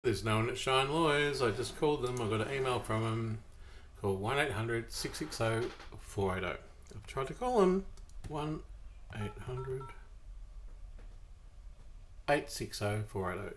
There's no one at Shine Lawyers. I just called them. I got an email from them. Call 1-800 660 480. I've tried to call them. 1-800 860 480.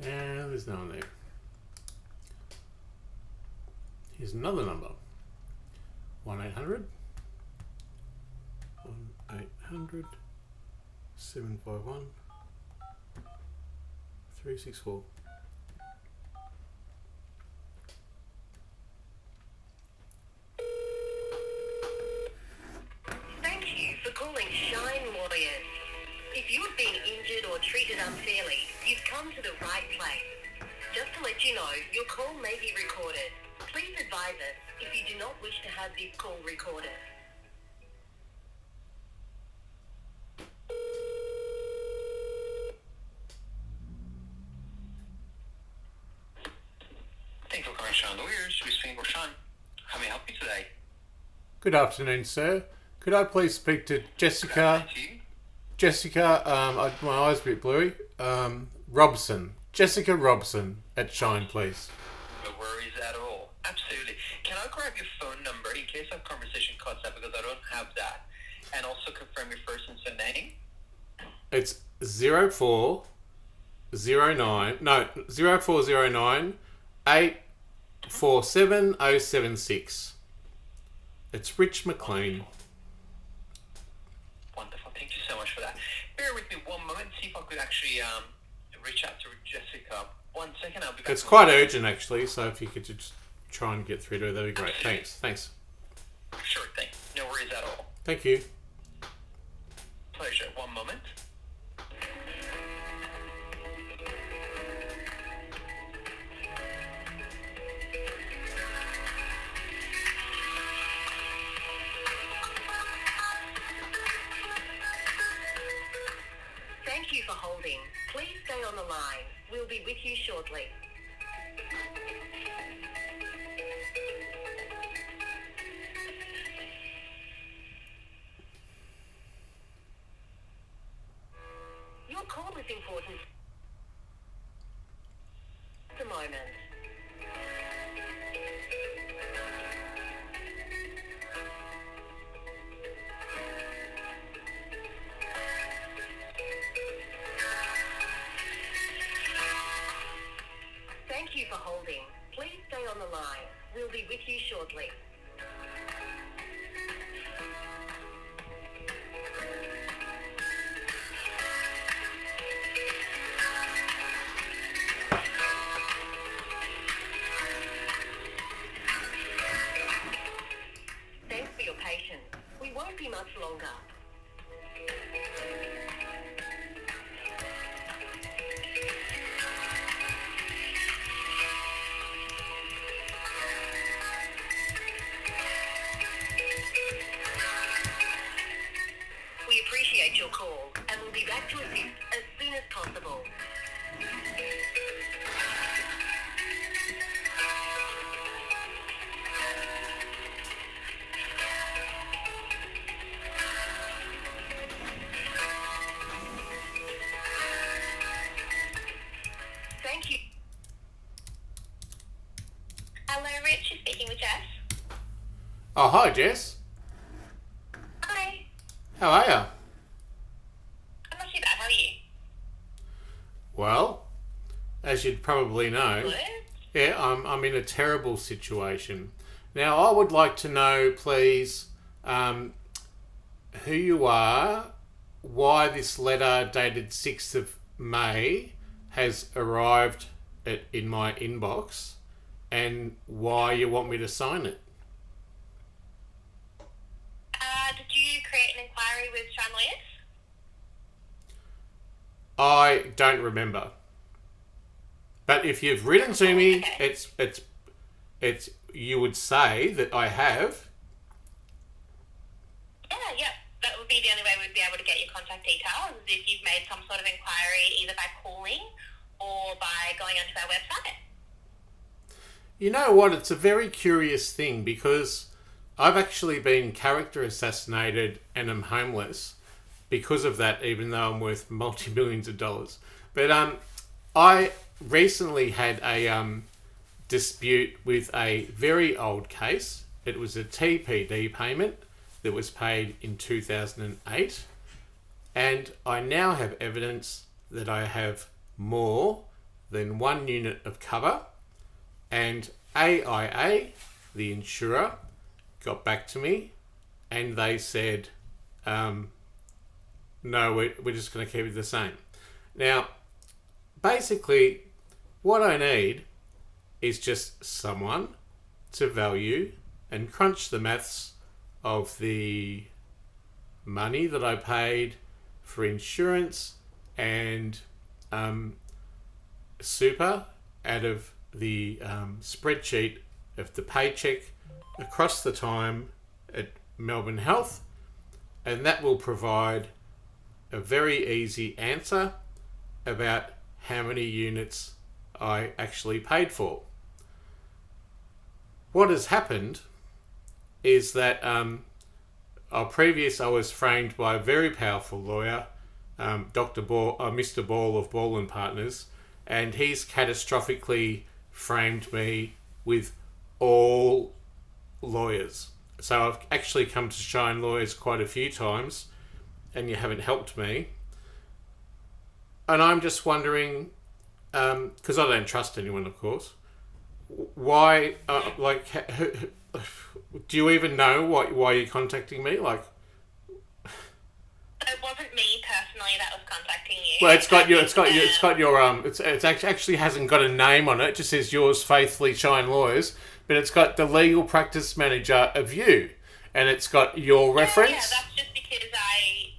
And there's no one there. Here's another number. 1-800 751 364. Thank you for calling Shine Lawyers. If you have been injured or treated unfairly, you've come to the right place. Just to let you know, your call may be recorded. Please advise us if you do not wish to have this call recorded. Thank you for calling Shine Lawyers. We speak for Shine. How may I help you today? Good afternoon, sir. Could I please speak to Jessica? My eyes a bit blurry. Robson. Jessica Robson at Shine, please. No worries at all. Absolutely. Can I grab your phone number in case our conversation cuts out because I don't have that? And also confirm your first and surname? It's 0409 847 076. It's Rich McLean. Wonderful. Thank you so much for that. Bear with me one moment, see if I could actually reach out to Jessica. 1 second, I'll be back. It's quite urgent, actually, so if you could just try and get through to her, that'd be great. Thanks. Sure thing. No worries at all. Thank you. Pleasure. 1 moment. Thank you for holding. Please stay on the line. We'll be with you shortly. Your call is important at the moment. Thank you for holding. Please stay on the line. We'll be with you shortly. Thanks for your patience. We won't be much longer. We appreciate your call and we'll be back to assist as soon as possible. Thank you. Hello, Rich. You're speaking with Jess. Oh, hi, Jess. Hi. How are you? I'm not too bad. How are you? Well, as you'd probably know, Good. yeah, I'm in a terrible situation. Now, I would like to know, please, who you are, why this letter dated 6th of May has arrived it in my inbox and why you want me to sign it. Did you create an inquiry with Shine Lawyers? I don't remember. But if you've written to me, Okay. it's you would say that I have. Yeah. That would be the only way we'd be able to get your contact details, is if you've made some sort of inquiry either by calling or by going onto our website. You know what? It's a very curious thing because I've actually been character assassinated and am homeless because of that, even though I'm worth multi-millions of dollars. But I recently had a dispute with a very old case. It was a TPD payment that was paid in 2008. And I now have evidence that I have more than one unit of cover. And AIA, the insurer, got back to me and they said, no, we're just going to keep it the same. Now, basically, what I need is just someone to value and crunch the maths of the money that I paid for insurance and super out of the spreadsheet of the paycheck across the time at Melbourne Health, and that will provide a very easy answer about how many units I actually paid for. What has happened is that I was framed by a very powerful lawyer, Mr. Ball of Ball and Partners, and he's catastrophically framed me with all lawyers. So I've actually come to Shine Lawyers quite a few times, and you haven't helped me. And I'm just wondering, because I don't trust anyone, of course, why, do you even know why you're contacting me? Like, It wasn't me personally that was contacting you. well, it actually hasn't got a name on it. It just says yours faithfully, Shine Lawyers, but it's got the legal practice manager of you, and it's got your reference. Yeah, that's just because I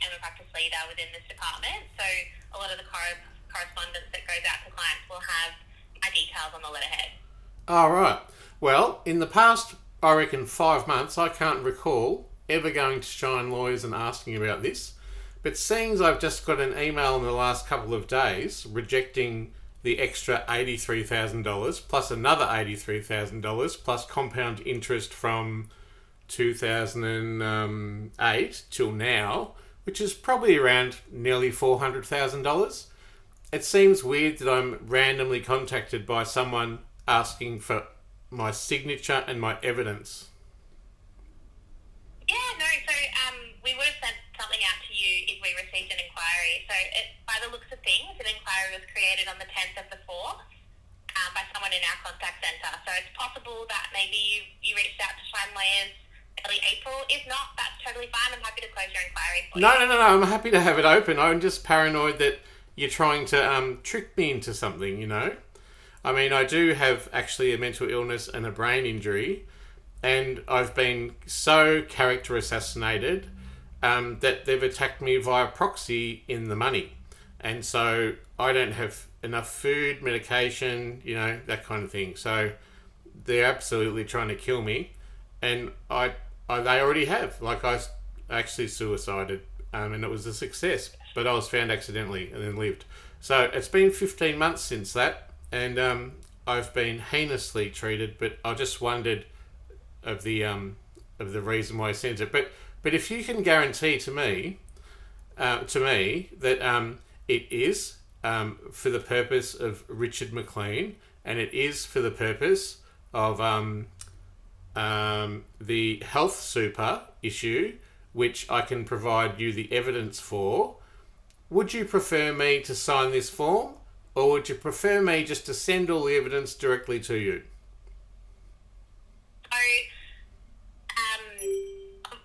am a practice leader within this department, so a lot of the correspondence that goes out to clients will have my details on the letterhead. All right. Well, in the past, I reckon 5 months, I can't recall ever going to Shine Lawyers and asking about this. But seeing as I've just got an email in the last couple of days rejecting the extra $83,000 plus another $83,000 plus compound interest from 2008 till now, which is probably around nearly $400,000. It seems weird that I'm randomly contacted by someone asking for my signature and my evidence. Yeah, no, so we would have sent something out to you if we received an inquiry. So by the looks of things, an inquiry was created on the 10th of the 4th by someone in our contact centre. So it's possible that maybe you reached out to Shine Lawyers early April. If not, that's totally fine. I'm happy to close your inquiry for you. No, I'm happy to have it open. I'm just paranoid that you're trying to trick me into something, you know? I mean, I do have actually a mental illness and a brain injury, and I've been so character assassinated that they've attacked me via proxy in the money. And so I don't have enough food, medication, you know, that kind of thing. So they're absolutely trying to kill me. And they already have. Like, I actually suicided, and it was a success. But I was found accidentally and then lived. So it's been 15 months since that. And I've been heinously treated, but I just wondered of the reason why I sent it. But if you can guarantee to me that it is for the purpose of Richard Mclean, and it is for the purpose of the health super issue, which I can provide you the evidence for, would you prefer me to sign this form? Or would you prefer me just to send all the evidence directly to you? So,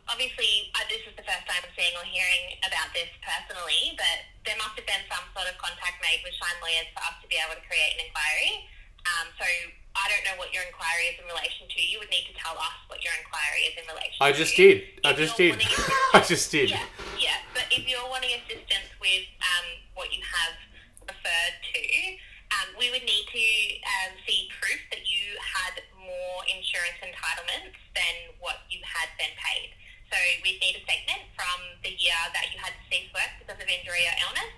obviously, this is the first time I'm seeing or hearing about this personally, but there must have been some sort of contact made with Shine Lawyers for us to be able to create an inquiry. So I don't know what your inquiry is in relation to. You would need to tell us what your inquiry is in relation to. I just did. I just did. Yeah. But if you're wanting assistance with what you have referred to, we would need to see proof that you had more insurance entitlements than what you had been paid. So we'd need a statement from the year that you had to cease work because of injury or illness,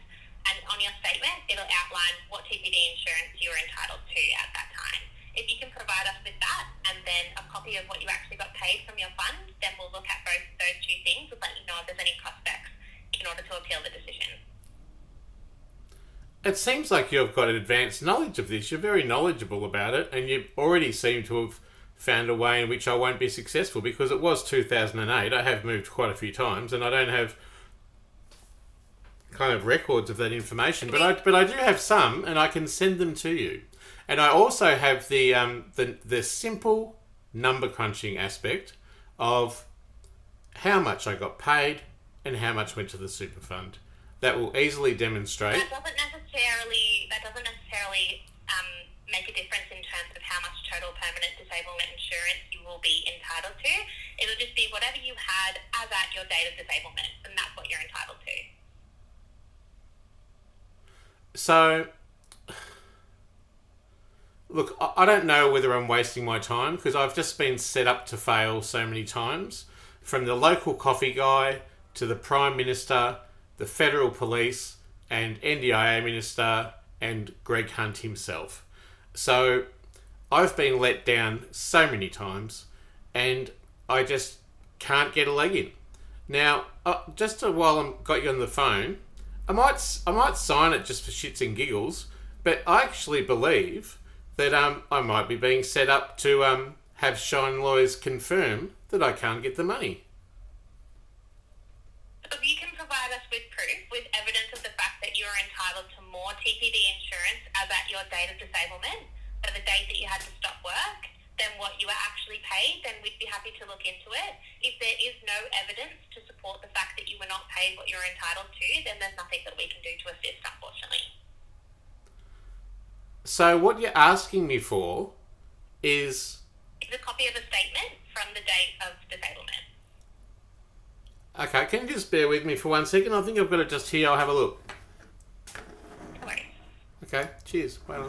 and on your statement it'll outline what TPD insurance you were entitled to at that time. If you can provide us with that and then a copy of what you actually got paid from your fund, then we'll look at both those two things. We'll let you know if there's any prospects in order to appeal the decision. It seems like you've got advanced knowledge of this. You're very knowledgeable about it, and you already seem to have found a way in which I won't be successful, because it was 2008. I have moved quite a few times, and I don't have kind of records of that information. But I do have some, and I can send them to you. And I also have the simple number crunching aspect of how much I got paid and how much went to the super fund. That will easily demonstrate. That doesn't necessarily make a difference in terms of how much total permanent disablement insurance you will be entitled to. It'll just be whatever you had as at your date of disablement, and that's what you're entitled to. So, look, I don't know whether I'm wasting my time, because I've just been set up to fail so many times. From the local coffee guy to the Prime Minister, the Federal Police, and NDIA Minister, and Greg Hunt himself. So I've been let down so many times, and I just can't get a leg in. Now, while I've got you on the phone, I might sign it just for shits and giggles, but I actually believe that I might be being set up to have Shine Lawyers confirm that I can't get the money. If you can provide us with proof, with evidence of the fact that you're entitled to more TPD insurance as at your date of disablement, so the date that you had to stop work, than what you were actually paid, then we'd be happy to look into it. If there is no evidence to support the fact that you were not paid what you're entitled to, then there's nothing that we can do to assist, unfortunately. So what you're asking me for is a copy of a statement from the date of disablement. Okay, can you just bear with me for 1 second? I think I've got it just here. I'll have a look. No worries. Okay, cheers. Wait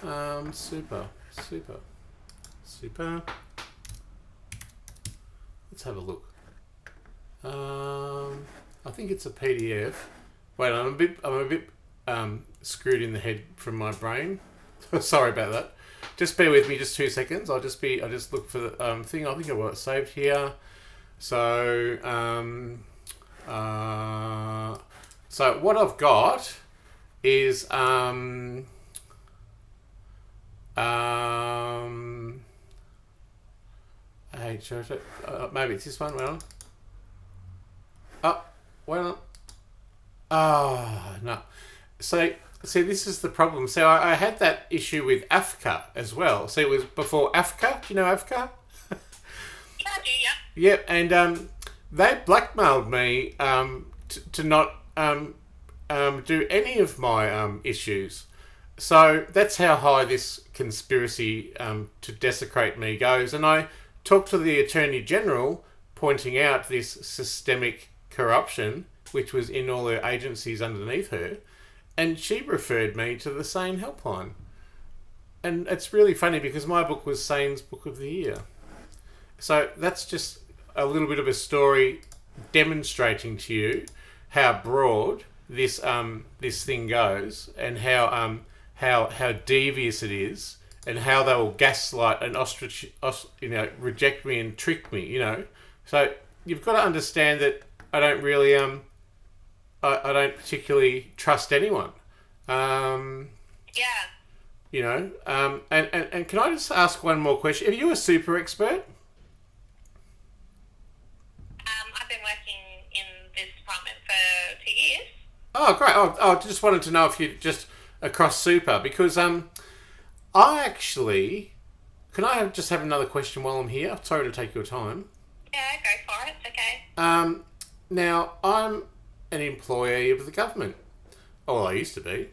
on. Super. Let's have a look. I think it's a PDF. Wait, I'm a bit screwed in the head from my brain. Sorry about that. Just bear with me just 2 seconds. I'll just look for the thing. I think I've got it saved here. So what I've got is maybe it's this one. Wait on. Oh, wait on. Oh, no. So, see, this is the problem. So I had that issue with AFCA as well. So it was before AFCA. Do you know AFCA? Yeah, I do, yeah. Yep, and they blackmailed me to not do any of my issues. So that's how high this conspiracy to desecrate me goes. And I talked to the Attorney General, pointing out this systemic corruption, which was in all her agencies underneath her, and she referred me to the Sane Helpline. And it's really funny because my book was Sane's Book of the Year. So that's just a little bit of a story demonstrating to you how broad this thing goes, and how devious it is, and how they will gaslight and reject me and trick me. So you've got to understand that I don't really I don't particularly trust anyone. And can I just ask one more question? Are you a super expert? I've been working in this department for 2 years. Oh, great. I just wanted to know if you're just across super, because I actually... Can I just have another question while I'm here? Sorry to take your time. Yeah, go for it. It's okay. Now, I'm an employee of the government. Oh, I used to be,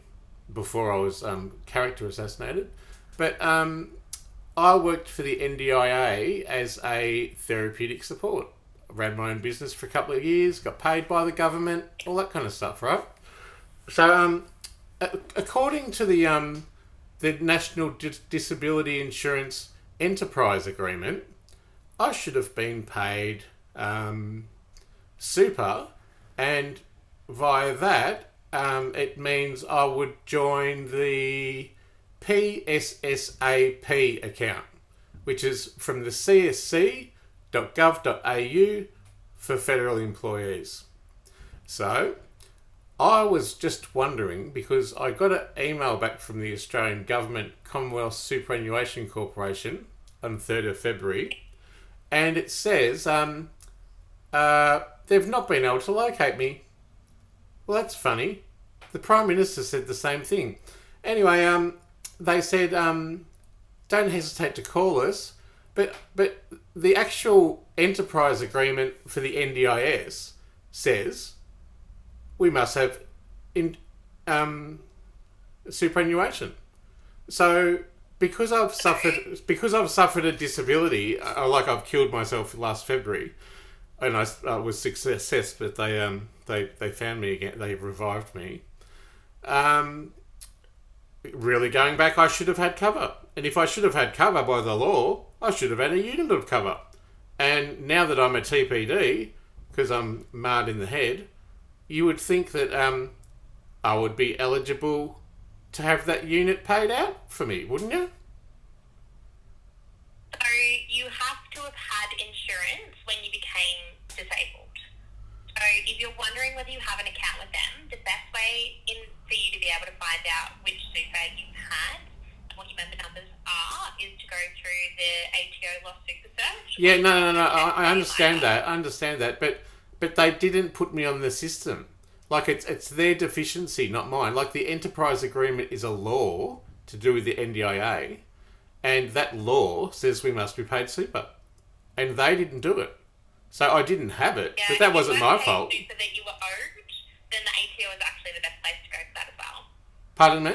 before I was character assassinated. But I worked for the NDIA as a therapeutic support. Ran my own business for a couple of years, got paid by the government, all that kind of stuff, right? So, according to the National Disability Insurance Enterprise Agreement, I should have been paid super, and via that, it means I would join the PSSAP account, which is from the csc.gov.au for federal employees. So, I was just wondering, because I got an email back from the Australian Government Commonwealth Superannuation Corporation on 3rd of February, and it says they've not been able to locate me. Well, that's funny. The Prime Minister said the same thing. Anyway, they said, don't hesitate to call us, but the actual enterprise agreement for the NDIS says we must have superannuation. So because I've suffered a disability, like I've killed myself last February, and I was success, but they found me again. They revived me. Really going back, I should have had cover. And if I should have had cover by the law, I should have had a unit of cover. And now that I'm a TPD, because I'm marred in the head, you would think that I would be eligible to have that unit paid out for me, wouldn't you? So you have to have had insurance when you became disabled. So if you're wondering whether you have an account with them, the best way for you to be able to find out which super you've had and what your member numbers are is to go through the ATO Lost Super Search. Yeah, no. I understand that. But they didn't put me on the system. Like, it's their deficiency, not mine. Like, the enterprise agreement is a law to do with the NDIA, and that law says we must be paid super. And they didn't do it. So I didn't have it, but that wasn't my fault. If you weren't paid super that you were owed, then the ATO is actually the best place to go for that as well. Pardon me?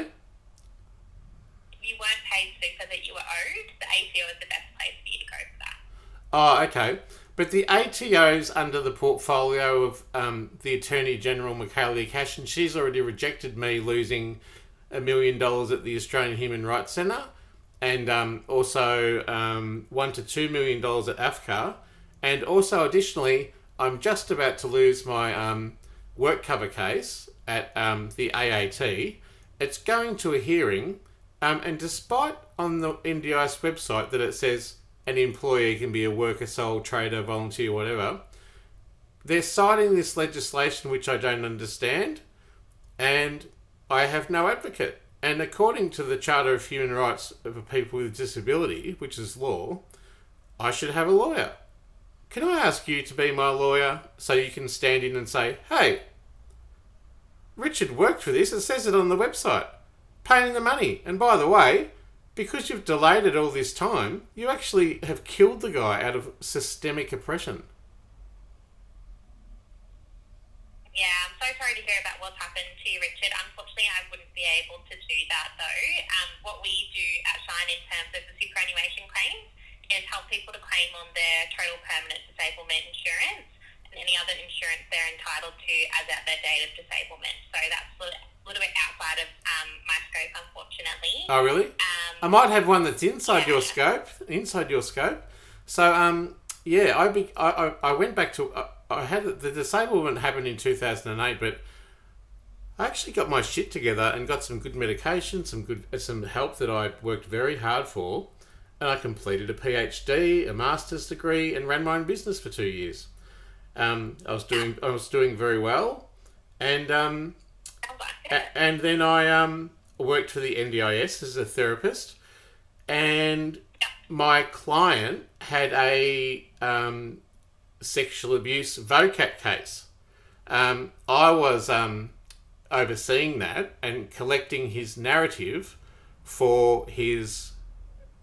If you weren't paid super that you were owed, the ATO is the best place for you to go for that. Oh, okay. But the ATO's under the portfolio of the Attorney General, Michaela Cash, and she's already rejected me losing $1 million at the Australian Human Rights Centre, and also $1 to $2 million at AFCA. And also, additionally, I'm just about to lose my work cover case at the AAT. It's going to a hearing, and despite on the NDIS website that it says an employee can be a worker, sole trader, volunteer, whatever, they're citing this legislation which I don't understand, and I have no advocate. And according to the Charter of Human Rights for People with Disability, which is law, I should have a lawyer. Can I ask you to be my lawyer so you can stand in and say, hey, Richard worked for this, it says it on the website, paying the money. And by the way, because you've delayed it all this time, you actually have killed the guy out of systemic oppression. Yeah, I'm so sorry to hear about what's happened to you, Richard. Unfortunately, I wouldn't be able to do that, though. What we do at Shine in terms of the superannuation claims is help people to claim on their total permanent disablement insurance and any other insurance they're entitled to as at their date of disablement. So that's a little bit outside of my scope, unfortunately. Oh, really? I might have one that's inside your scope. So, I went back to... I had the disablement happened in 2008, but I actually got my shit together and got some good medication, some help that I worked very hard for, and I completed a PhD, a master's degree, and ran my own business for 2 years. I was doing very well, and then I worked for the NDIS as a therapist, and my client had a sexual abuse VOCAT case. I was overseeing that and collecting his narrative for his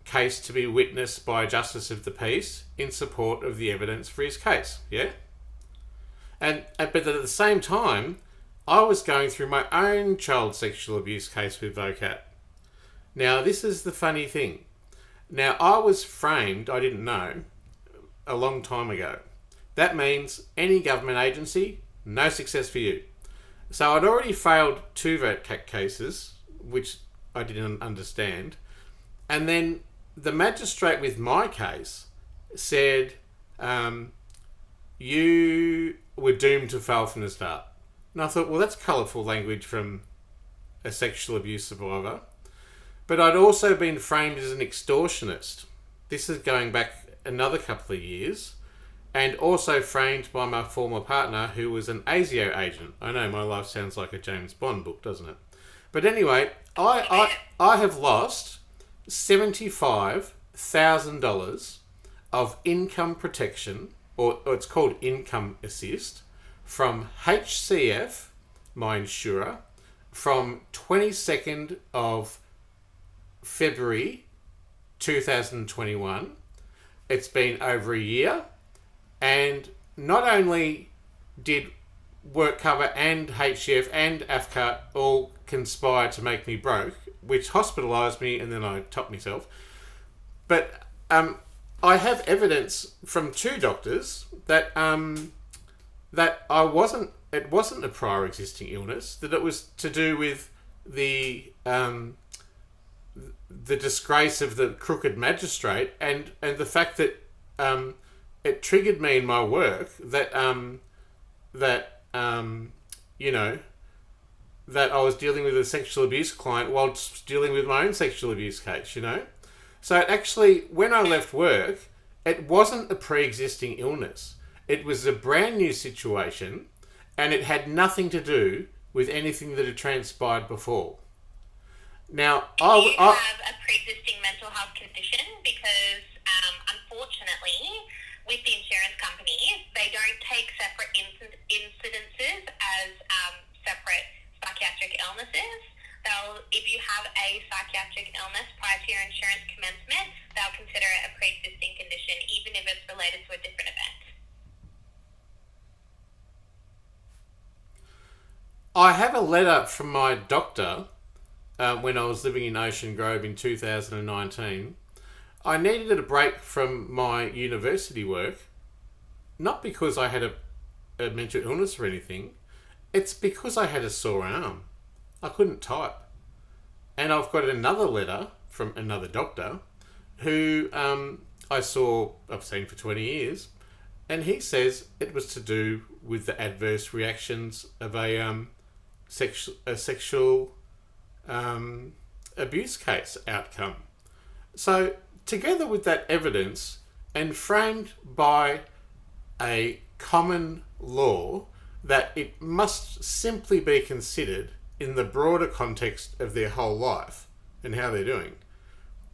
case to be witnessed by a Justice of the Peace in support of the evidence for his case. Yeah? But at the same time, I was going through my own child sexual abuse case with VOCAT. Now, this is the funny thing. Now, I was framed, I didn't know, a long time ago. That means any government agency, no success for you. So I'd already failed 2 VOCAT cases, which I didn't understand. And then the magistrate with my case said, you were doomed to fail from the start. And I thought, well, that's colourful language from a sexual abuse survivor. But I'd also been framed as an extortionist. This is going back another couple of years. And also framed by my former partner, who was an ASIO agent. I know, my life sounds like a James Bond book, doesn't it? But anyway, I have lost $75,000 of income protection, or it's called income assist, from HCF, my insurer, from 22nd of February 2021. It's been over a year, and not only did work cover and HCF and AFCA all conspire to make me broke, which hospitalised me and then I topped myself, but I have evidence from 2 doctors that it wasn't a prior existing illness, that it was to do with the disgrace of the crooked magistrate and the fact that it triggered me in my work that that I was dealing with a sexual abuse client whilst dealing with my own sexual abuse case, So actually, when I left work, it wasn't a pre-existing illness. It was a brand new situation, and it had nothing to do with anything that had transpired before. Now, Do you have a pre-existing mental health condition? Because unfortunately, with the insurance companies, they don't take separate incidences as separate psychiatric illnesses. If you have a psychiatric illness prior to your insurance commencement, they'll consider it a pre-existing condition, even if it's related to a different event. I have a letter from my doctor when I was living in Ocean Grove in 2019. I needed a break from my university work, not because I had a mental illness or anything. It's because I had a sore arm. I couldn't type. And I've got another letter from another doctor who I've seen for 20 years, and he says it was to do with the adverse reactions of a sexual abuse case outcome. So together with that evidence and framed by a common law that it must simply be considered in the broader context of their whole life and how they're doing,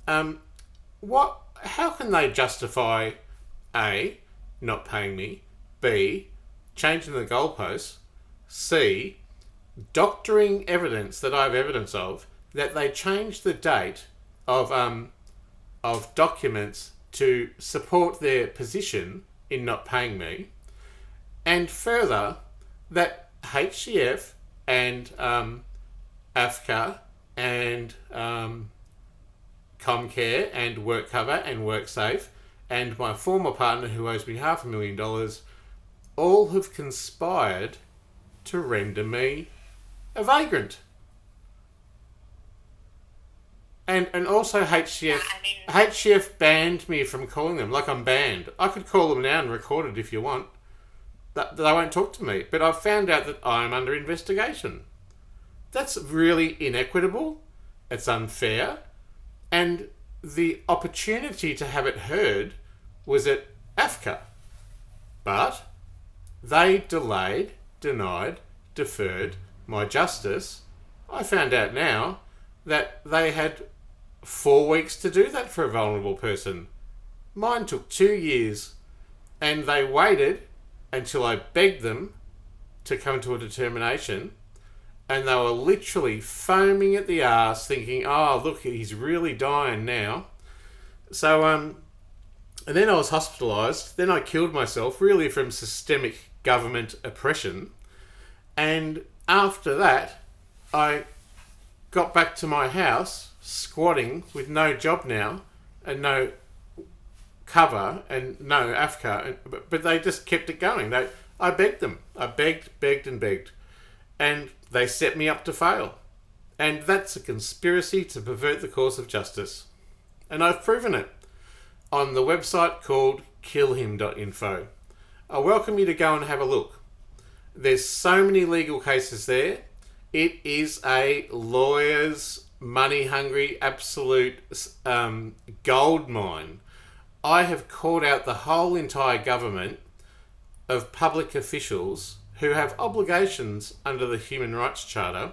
how can they justify A, not paying me, B, changing the goalposts, C, doctoring evidence that I have evidence of that they changed the date of documents to support their position in not paying me, and further that HCF and AFCA and Comcare and WorkCover and WorkSafe and my former partner who owes me $500,000 all have conspired to render me a vagrant. And also HCF banned me from calling them, like I'm banned. I could call them now and record it if you want. They won't talk to me. But I've found out that I'm under investigation. That's really inequitable. It's unfair. And the opportunity to have it heard was at AFCA. But they delayed, denied, deferred my justice. I found out now that they had 4 weeks to do that for a vulnerable person. Mine took 2 years, and they waited until I begged them to come to a determination, and they were literally foaming at the arse thinking, oh, look, he's really dying now. So, and then I was hospitalised. Then I killed myself, really from systemic government oppression. And after that, I got back to my house, squatting with no job now, and no cover, and no AFCA, but they just kept it going. I begged them. I begged, and begged. And they set me up to fail. And that's a conspiracy to pervert the course of justice. And I've proven it on the website called killhim.info. I welcome you to go and have a look. There's so many legal cases there. It is a lawyer's money-hungry, absolute gold mine. I have called out the whole entire government of public officials who have obligations under the Human Rights Charter.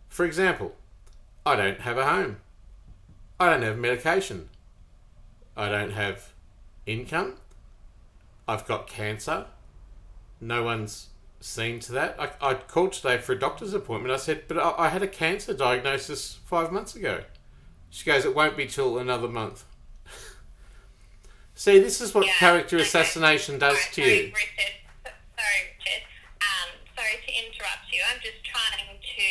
For example, I don't have a home. I don't have medication. I don't have income. I've got cancer. No one's seen to that. I called today for a doctor's appointment. I said, but I had a cancer diagnosis 5 months ago. She goes, it won't be till another month. See, this is what character assassination does to you. Sorry, Richard. Sorry to interrupt you. I'm just trying to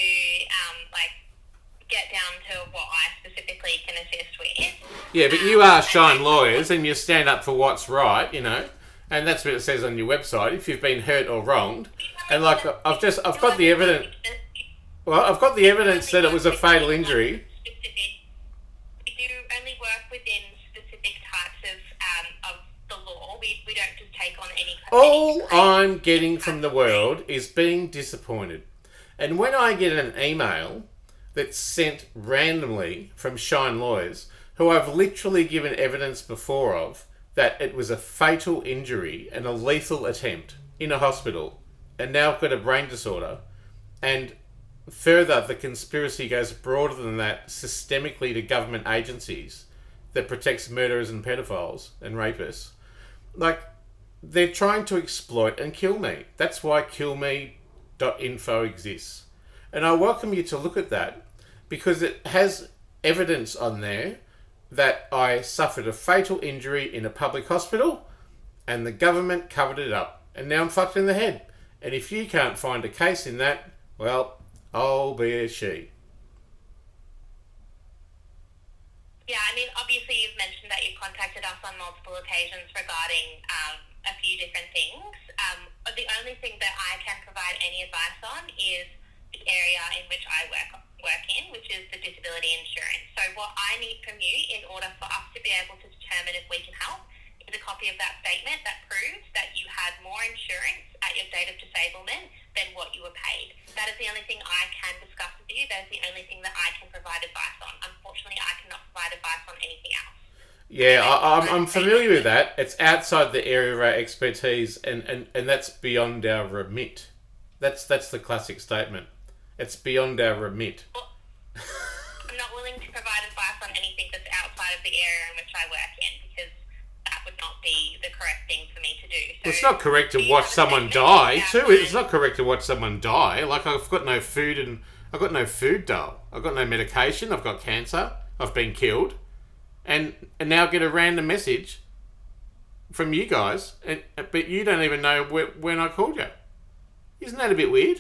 get down to what I specifically can assist with. Yeah, but you are shine lawyers, and you stand up for what's right, you know, and that's what it says on your website. If you've been hurt or wronged, and like I've got the evidence. Well, I've got the evidence that it was a fatal injury. We do only work within specific types of the law. We don't just take on any. All I'm getting from the world is being disappointed, and when I get an email that's sent randomly from shine lawyers who I've literally given evidence before of that it was a fatal injury and a lethal attempt in a hospital, and now I've got a brain disorder, and further the conspiracy goes broader than that systemically to government agencies that protects murderers and pedophiles and rapists. Like, they're trying to exploit and kill me. That's why killme.info exists. And I welcome you to look at that because it has evidence on there that I suffered a fatal injury in a public hospital and the government covered it up. And now I'm fucked in the head. And if you can't find a case in that, well, I'll be a she. Yeah, I mean, obviously you've mentioned that you've contacted us on multiple occasions regarding a few different things. The only thing that I can provide any advice on is the area in which I work in, which is the disability insurance. So what I need from you in order for us to be able to determine if we can help is a copy of that statement that proves that you had more insurance at your date of disablement than what you were paid. That is the only thing I can discuss with you. That is the only thing that I can provide advice on. Unfortunately, I cannot provide advice on anything else. Yeah, I'm familiar with that. It's outside the area of our expertise, and that's beyond our remit. That's the classic statement. It's beyond our remit. Well, I'm not willing to provide advice on anything that's outside of the area in which I work in because that would not be the correct thing for me to do. So it's not correct to watch someone die, too. It's not correct to watch someone die. Like, I've got no food and I've got no food, doll. I've got no medication. I've got cancer. I've been killed. And now get a random message from you guys, but you don't even know when I called you. Isn't that a bit weird?